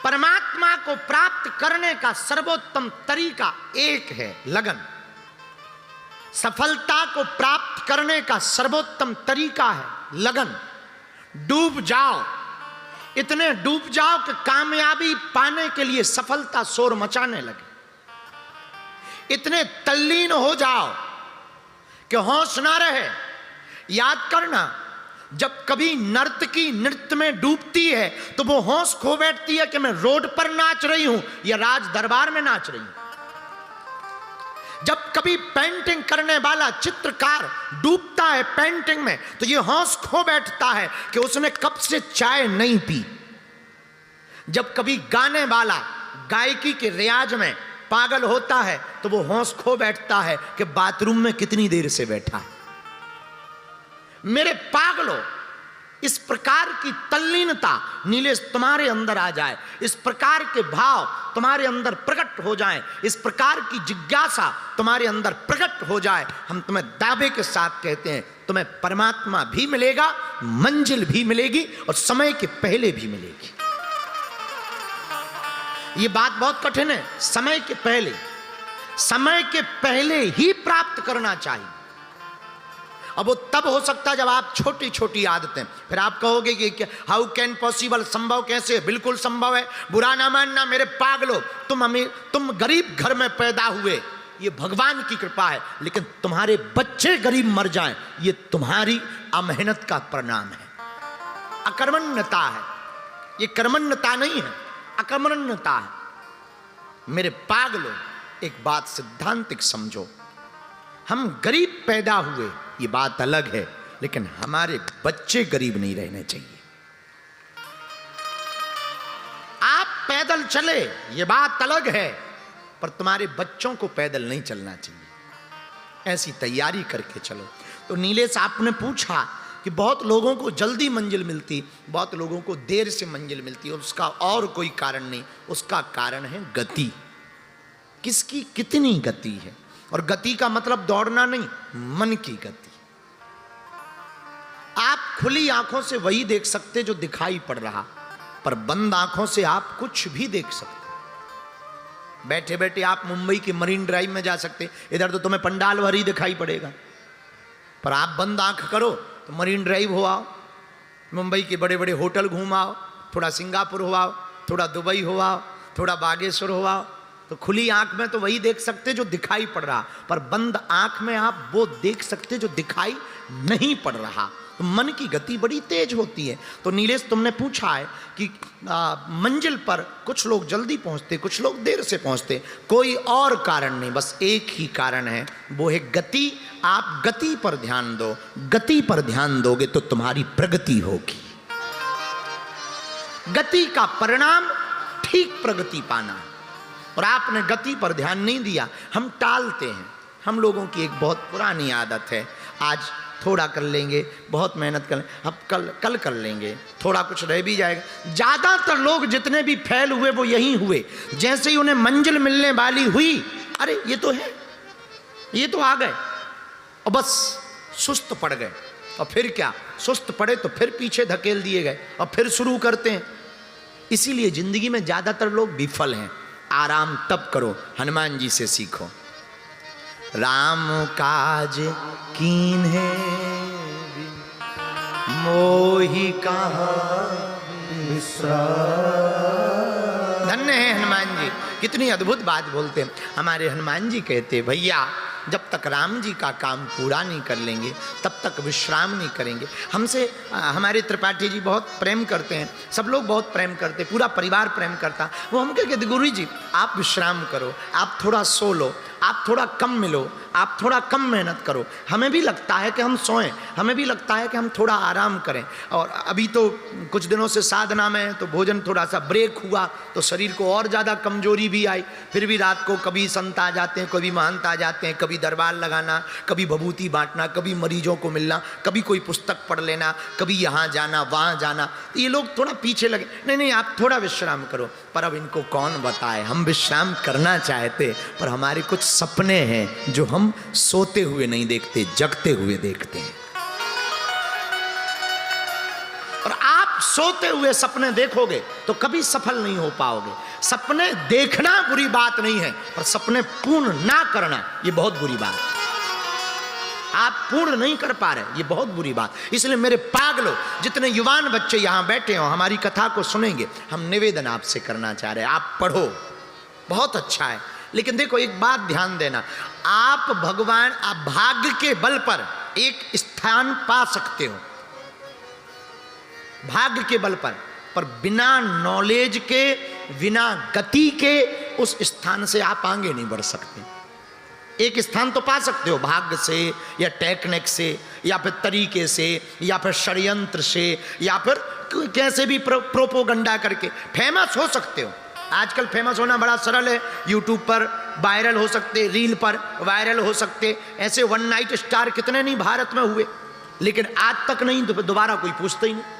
परमात्मा को प्राप्त करने का सर्वोत्तम तरीका एक है, लगन। सफलता को प्राप्त करने का सर्वोत्तम तरीका है लगन। डूब जाओ, इतने डूब जाओ कि कामयाबी पाने के लिए सफलता शोर मचाने लगे। इतने तल्लीन हो जाओ कि होश ना रहे। याद करना, जब कभी नर्तकी नृत्य में डूबती है तो वो होश खो बैठती है कि मैं रोड पर नाच रही हूं या राज दरबार में नाच रही हूं। जब कभी पेंटिंग करने वाला चित्रकार डूबता है पेंटिंग में तो ये होश खो बैठता है कि उसने कब से चाय नहीं पी। जब कभी गाने वाला गायकी के रियाज में पागल होता है तो वो होश खो बैठता है कि बाथरूम में कितनी देर से बैठा है। मेरे पागलों, इस प्रकार की तल्लीनता नीलेश तुम्हारे अंदर आ जाए, इस प्रकार के भाव तुम्हारे अंदर प्रकट हो जाएं, इस प्रकार की जिज्ञासा तुम्हारे अंदर प्रकट हो जाए, हम तुम्हें दावे के साथ कहते हैं तुम्हें परमात्मा भी मिलेगा, मंजिल भी मिलेगी और समय के पहले भी मिलेगी। ये बात बहुत कठिन है। समय के पहले ही प्राप्त करना चाहिए। अब वो तब हो सकता है जब आप छोटी छोटी आदतें, फिर आप कहोगे कि हाउ कैन पॉसिबल, संभव कैसे? बिल्कुल संभव है। बुरा ना मानना मेरे पागलो, तुम गरीब घर में पैदा हुए, ये भगवान की कृपा है, लेकिन तुम्हारे बच्चे गरीब मर जाएं, ये तुम्हारी अमेहनत का परिणाम है। अकर्मण्यता है ये, कर्मण्यता नहीं है, अकर्मण्यता है। मेरे पागलो, एक बात सिद्धांतिक समझो, हम गरीब पैदा हुए ये बात अलग है, लेकिन हमारे बच्चे गरीब नहीं रहने चाहिए। आप पैदल चले ये बात अलग है, पर तुम्हारे बच्चों को पैदल नहीं चलना चाहिए। ऐसी तैयारी करके चलो। तो नीलेश, आपने पूछा कि बहुत लोगों को जल्दी मंजिल मिलती, बहुत लोगों को देर से मंजिल मिलती, और उसका और कोई कारण नहीं, उसका कारण है गति। किसकी कितनी गति है? और गति का मतलब दौड़ना नहीं, मन की गति। आप खुली आंखों से वही देख सकते जो दिखाई पड़ रहा, पर बंद आंखों से आप कुछ भी देख सकते। बैठे बैठे आप मुंबई के मरीन ड्राइव में जा सकते, इधर तो तुम्हें पंडाल भरी दिखाई पड़ेगा, पर आप बंद आंख करो तो मरीन ड्राइव हो आओ, मुंबई के बड़े बड़े होटल घूम आओ, थोड़ा सिंगापुर हो आओ, थोड़ा दुबई हो आओ, थोड़ा बागेश्वर हो आओ, तो खुली आंख में तो वही देख सकते जो दिखाई पड़ रहा, पर बंद आंख में आप वो देख सकते जो दिखाई नहीं पड़ रहा। तो मन की गति बड़ी तेज होती है। तो नीलेश, तुमने पूछा है कि मंजिल पर कुछ लोग जल्दी पहुंचते, कुछ लोग देर से पहुंचते, कोई और कारण नहीं, बस एक ही कारण है, वो है गति। आप गति पर ध्यान दो, गति पर ध्यान दोगे तो तुम्हारी प्रगति होगी। गति का परिणाम ठीक प्रगति पाना है, और आपने गति पर ध्यान नहीं दिया। हम टालते हैं। हम लोगों की एक बहुत पुरानी आदत है, आज थोड़ा कर लेंगे, बहुत मेहनत कर लेंगे, अब कल कर लेंगे, थोड़ा कुछ रह भी जाएगा। ज़्यादातर लोग जितने भी फेल हुए वो यही हुए, जैसे ही उन्हें मंजिल मिलने वाली हुई, अरे ये तो है, ये तो आ गए, और बस सुस्त पड़ गए। और फिर क्या, सुस्त पड़े तो फिर पीछे धकेल दिए गए और फिर शुरू करते हैं। इसीलिए जिंदगी में ज़्यादातर लोग विफल हैं। आराम तब करो, हनुमान जी से सीखो। राम काज कीन है मोहि कहाँ विश्राम। धन्य है हनुमान जी, कितनी अद्भुत बात बोलते हैं। हमारे हनुमान जी कहते, भैया जब तक राम जी का काम पूरा नहीं कर लेंगे तब तक विश्राम नहीं करेंगे। हमसे हमारे त्रिपाठी जी बहुत प्रेम करते हैं, सब लोग बहुत प्रेम करते, पूरा परिवार प्रेम करता। वो हम कहते, गुरु जी आप विश्राम करो, आप थोड़ा सो लो, आप थोड़ा कम मिलो, आप थोड़ा कम मेहनत करो। हमें भी लगता है कि हम सोएं, हमें भी लगता है कि हम थोड़ा आराम करें। और अभी तो कुछ दिनों से साधना में तो भोजन थोड़ा सा ब्रेक हुआ तो शरीर को और ज़्यादा कमजोरी भी आई। फिर भी रात को कभी संत आ जाते हैं, कभी महंत आ जाते हैं, कभी दरबार लगाना, कभी भभूति बांटना, कभी मरीजों को मिलना, कभी कोई पुस्तक पढ़ लेना, कभी यहाँ जाना वहाँ जाना। तो ये लोग थोड़ा पीछे लगे, नहीं नहीं आप थोड़ा विश्राम करो। पर अब इनको कौन बताए, हम विश्राम करना चाहते, पर हमारे कुछ सपने हैं जो हम सोते हुए नहीं देखते, जगते हुए देखते हैं। और आप आप सोते हुए सपने देखोगे तो कभी सफल नहीं हो पाओगे। सपने देखना बुरी बात नहीं है, पर सपने पूर्ण ना करना ये बहुत बुरी बात है। आप पूर्ण नहीं कर पा रहे, ये बहुत बुरी बात। इसलिए मेरे पागलों, जितने युवान बच्चे यहां बैठे हो हमारी कथा को सुनेंगे, हम निवेदन आपसे करना चाह रहे हैं, आप पढ़ो, बहुत अच्छा है। लेकिन देखो एक बात ध्यान देना, आप भगवान, आप भाग्य के बल पर एक स्थान पा सकते हो, भाग्य के बल पर बिना नॉलेज के, बिना गति के उस स्थान से आप आगे नहीं बढ़ सकते। एक स्थान तो पा सकते हो भाग्य से या टेक्निक से या फिर तरीके से या फिर षड्यंत्र से या फिर कैसे भी प्रोपोगंडा करके फेमस हो सकते हो। आजकल फेमस होना बड़ा सरल है, यूट्यूब पर वायरल हो सकते, रील पर वायरल हो सकते। ऐसे वन नाइट स्टार कितने नहीं भारत में हुए, लेकिन आज तक नहीं, दोबारा कोई पूछता ही नहीं।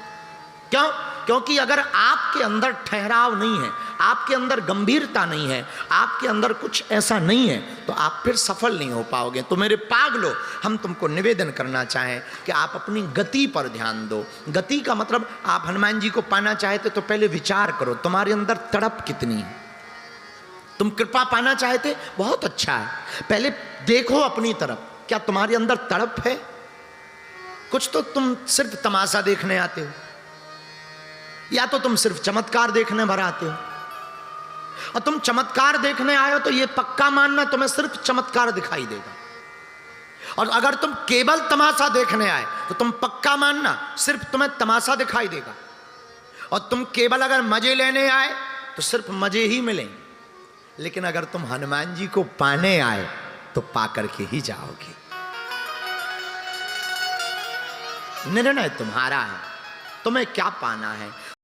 क्यों? क्योंकि अगर आपके अंदर ठहराव नहीं है, आपके अंदर गंभीरता नहीं है, आपके अंदर कुछ ऐसा नहीं है, तो आप फिर सफल नहीं हो पाओगे। तो मेरे पागलों, हम तुमको निवेदन करना चाहें कि आप अपनी गति पर ध्यान दो। गति का मतलब, आप हनुमान जी को पाना चाहते तो पहले विचार करो तुम्हारे अंदर तड़प कितनी है। तुम कृपा पाना चाहते, बहुत अच्छा है, पहले देखो अपनी तरफ, क्या तुम्हारे अंदर तड़प है? कुछ तो तुम सिर्फ तमाशा देखने आते हो, या तो तुम सिर्फ चमत्कार देखने भर आते हो। और तुम चमत्कार देखने आए हो तो ये पक्का मानना तुम्हें सिर्फ चमत्कार दिखाई देगा, और अगर तुम केवल तमाशा देखने आए तो तुम पक्का मानना सिर्फ तुम्हें तमाशा दिखाई देगा। और तुम केवल अगर मजे लेने आए तो सिर्फ मजे ही मिलेंगे। लेकिन अगर तुम हनुमान जी को पाने आए तो पाकर के ही जाओगे। निर्णय तुम्हारा है, तुम्हें क्या पाना है।